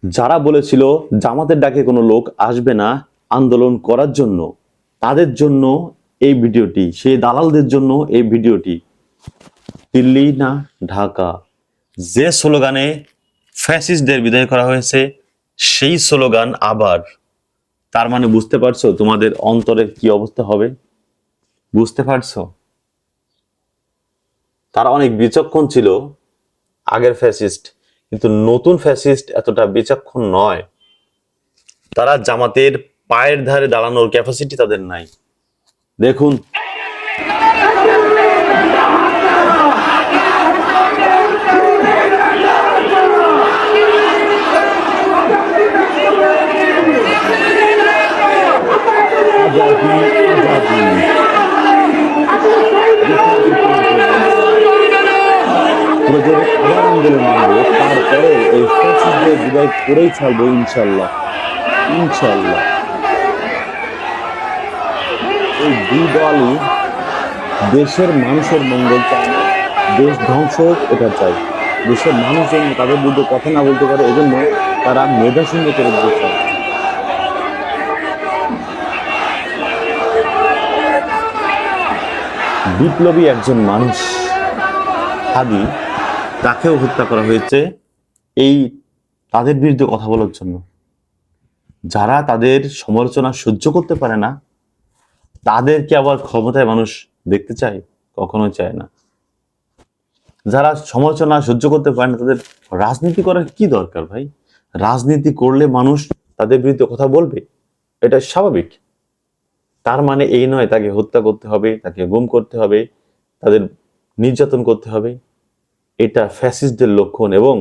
যারা বলেছিল জামাতের ডাকে কোনো লোক আসবে না আন্দোলন করার জন্য, তাদের জন্য এই ভিডিওটি, সেই দালালদের জন্য এই ভিডিওটি। দিল্লি না ঢাকা, যে স্লোগানে ফ্যাসিস্টদের বিদায় করা হয়েছে সেই স্লোগান আবার। তার মানে বুঝতে পারছো তোমাদের অন্তরের কি অবস্থা হবে? বুঝতে পারছো? তারা অনেক বিচক্ষণ ছিল আগের ফ্যাসিস্ট, কিন্তু নতুন ফ্যাসিস্ট এতটা বিচক্ষণ নয়। তারা জামাতের পায়ের ধারে দাঁড়ানোর ক্যাপাসিটি তাদের নাই। দেখুন, আবার আন্দোলন নামবো, তারপরে এই ফ্যাসিস্টদের বিদায় করেই ছাড়বো ইনশাল্লাহ। ইনশাল্লাহ এই দুই দলই দেশের মানুষের মঙ্গল চায় না, দেশ ধ্বংস হোক এটা চাই। দেশের মানুষ যেন তাদের বিরুদ্ধে কথা না বলতে পারে, এজন্য তারা মেধা শূন্য করে দিতে চায়। বিপ্লবী একজন মানুষ হাদি, তাকেও হত্যা করা হয়েছে এই তাদের বিরুদ্ধে কথা বলার জন্য। যারা তাদের সমালোচনা সহ্য করতে পারে না, তাদেরকে আবার ক্ষমতায় মানুষ দেখতে চায়? কখনো চায় না। যারা সমালোচনা সহ্য করতে পারে না, তাদের রাজনীতি করার কি দরকার ভাই? রাজনীতি করলে মানুষ তাদের বিরুদ্ধে কথা বলবে, এটা স্বাভাবিক। তার মানে এই নয় তাকে হত্যা করতে হবে, তাকে গুম করতে হবে, তাদের নির্যাতন করতে হবে। এটা ফ্যাসিস্টদের লক্ষণ, এবং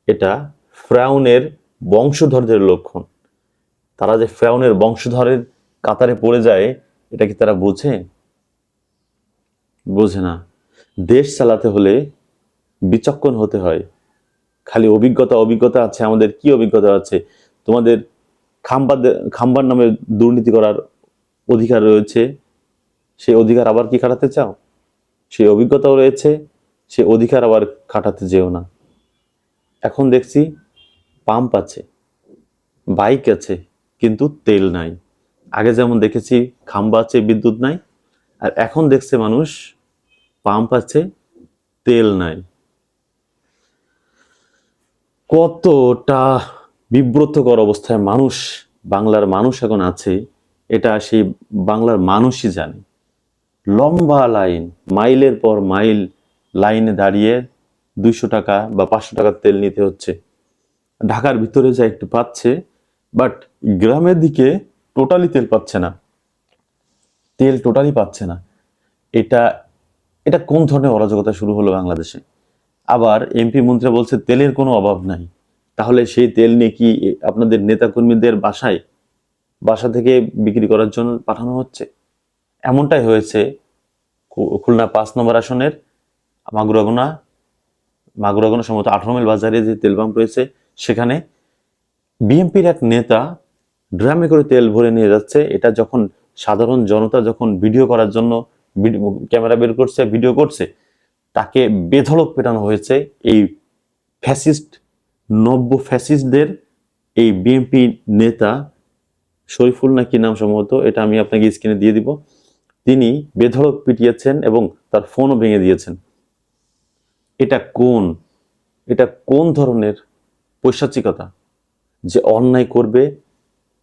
এটা ফ্রাউনের বংশধরদের লক্ষণ। তারা যে ফ্রাউনের বংশধরের কাতারে পড়ে যায়, এটা কি তারা বোঝে? বোঝে না। দেশ চালাতে হলে বিচক্ষণ হতে হয়। খালি অভিজ্ঞতা আছে আমাদের। কি অভিজ্ঞতা আছে তোমাদের? খাম্বার নামে দুর্নীতি করার অধিকার রয়েছে, সেই অধিকার আবার কি খাটাতে চাও? সেই অভিজ্ঞতাও রয়েছে, সেই অধিকার আবার খাটাতে যেও না। এখন দেখছি পাম্প আছে, বাইক আছে, কিন্তু তেল নাই। আগে যেমন দেখেছি খাম্বা আছে, বিদ্যুৎ নাই, আর এখন দেখছে মানুষ পাম্প আছে, তেল নাই। কতটা বিব্রতকর অবস্থায় মানুষ, বাংলার মানুষ এখন আছে, এটা সেই বাংলার মানুষই জানে। লম্বা লাইন, মাইলের পর মাইল লাইনে দাঁড়িয়ে 200 টাকা বা 500 টাকার তেল নিতে হচ্ছে। ঢাকার ভিতরে যা একটু পাচ্ছে, বাট গ্রামের দিকে টোটালি তেল পাচ্ছে না। তেল টোটালি পাচ্ছে না। এটা এটা কোন ধরনের অরাজকতা শুরু হলো বাংলাদেশে? আবার এমপি মন্ত্রী বলছে তেলের কোনো অভাব নাই। তাহলে সেই তেল নিয়ে কি আপনাদের নেতাকর্মীদের বাসা থেকে বিক্রি করার জন্য পাঠানো হচ্ছে? এমনটাই হয়েছে খুলনা 5 নম্বর আসনের মাগুরাগোনা সম্ভবত 18 মাইল বাজারে যে তেল পাম্প রয়েছে, সেখানে বিএনপির এক নেতা ড্রামে করে তেল ভরে নিয়ে যাচ্ছে। এটা যখন সাধারণ জনতা যখন ভিডিও করার জন্য ক্যামেরা বের করছে, ভিডিও করছে, তাকে বেধড়ক পেটানো হয়েছে এই ফ্যাসিস্ট, নব্য ফ্যাসিস্টদের এই বিএনপি নেতা শরীফুল না কি নাম সম্ভবত, এটা আমি আপনাকে স্ক্রিনে দিয়ে দিব। তিনি বেধড়ক পিটিয়েছেন এবং তার ফোনও ভেঙে দিয়েছেন। এটা কোন ধরনের পৈশাচিকতা? যে অন্যায় করবে,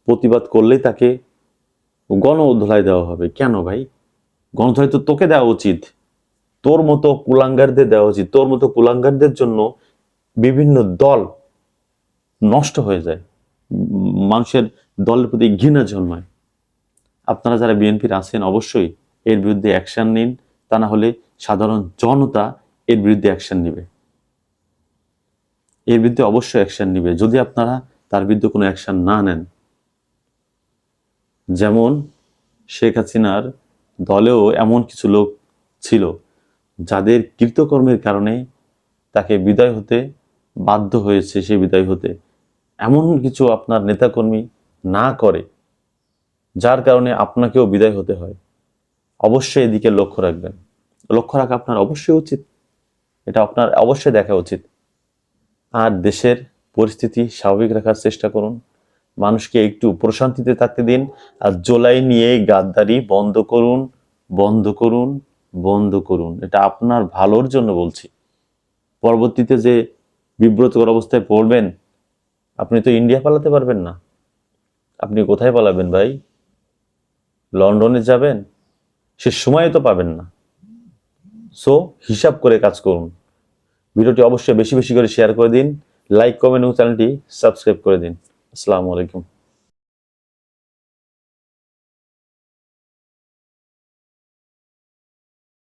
প্রতিবাদ করলেই তাকে গণধোলাই দেওয়া হবে। কেন ভাই? গণধোলাই তো তোকে দেওয়া উচিত, তোর মতো কুলাঙ্গারদের দেওয়া উচিত। তোর মতো কুলাঙ্গারদের জন্য বিভিন্ন দল নষ্ট হয়ে যায়, মানুষের দলের প্রতি ঘৃণা জন্মায়। আপনারা যারা বিএনপির আছেন অবশ্যই এর বিরুদ্ধে অ্যাকশন নিন, তা না হলে সাধারণ জনতা এর বিরুদ্ধে অ্যাকশন নিবে। এর বিরুদ্ধে অবশ্যই অ্যাকশন নিবে যদি আপনারা তার বিরুদ্ধে কোনো অ্যাকশন না নেন। যেমন শেখ হাসিনার দলেও এমন কিছু লোক ছিল যাদের কৃতকর্মের কারণে তাকে বিদায় হতে বাধ্য হয়েছে। সে বিদায় হতে এমন কিছু আপনার নেতাকর্মী না করে, যার কারণে আপনাকেও বিদায় হতে হয়। অবশ্যই এদিকে লক্ষ্য রাখবেন। লক্ষ্য রাখা আপনার অবশ্যই উচিত, এটা আপনার অবশ্যই দেখা উচিত। আর দেশের পরিস্থিতি স্বাভাবিক রাখার চেষ্টা করুন, মানুষকে একটু প্রশান্তিতে থাকতে দিন। আর জুলাই নিয়ে গাদ্দারি বন্ধ করুন, বন্ধ করুন, বন্ধ করুন। এটা আপনার ভালোর জন্য বলছি। পরবর্তীতে যে বিব্রতকর অবস্থায় পড়বেন, আপনি তো ইন্ডিয়া পালাতে পারবেন না। আপনি কোথায় পালাবেন ভাই? লন্ডনে যাবেন? সে সময় তো পাবেন না। সো হিসাব করে কাজ করুন। ভিডিওটি অবশ্যই বেশি বেশি করে শেয়ার করে দিন, লাইক, কমেন্ট এবং চ্যানেলটি সাবস্ক্রাইব করে দিন। আসসালামু আলাইকুম।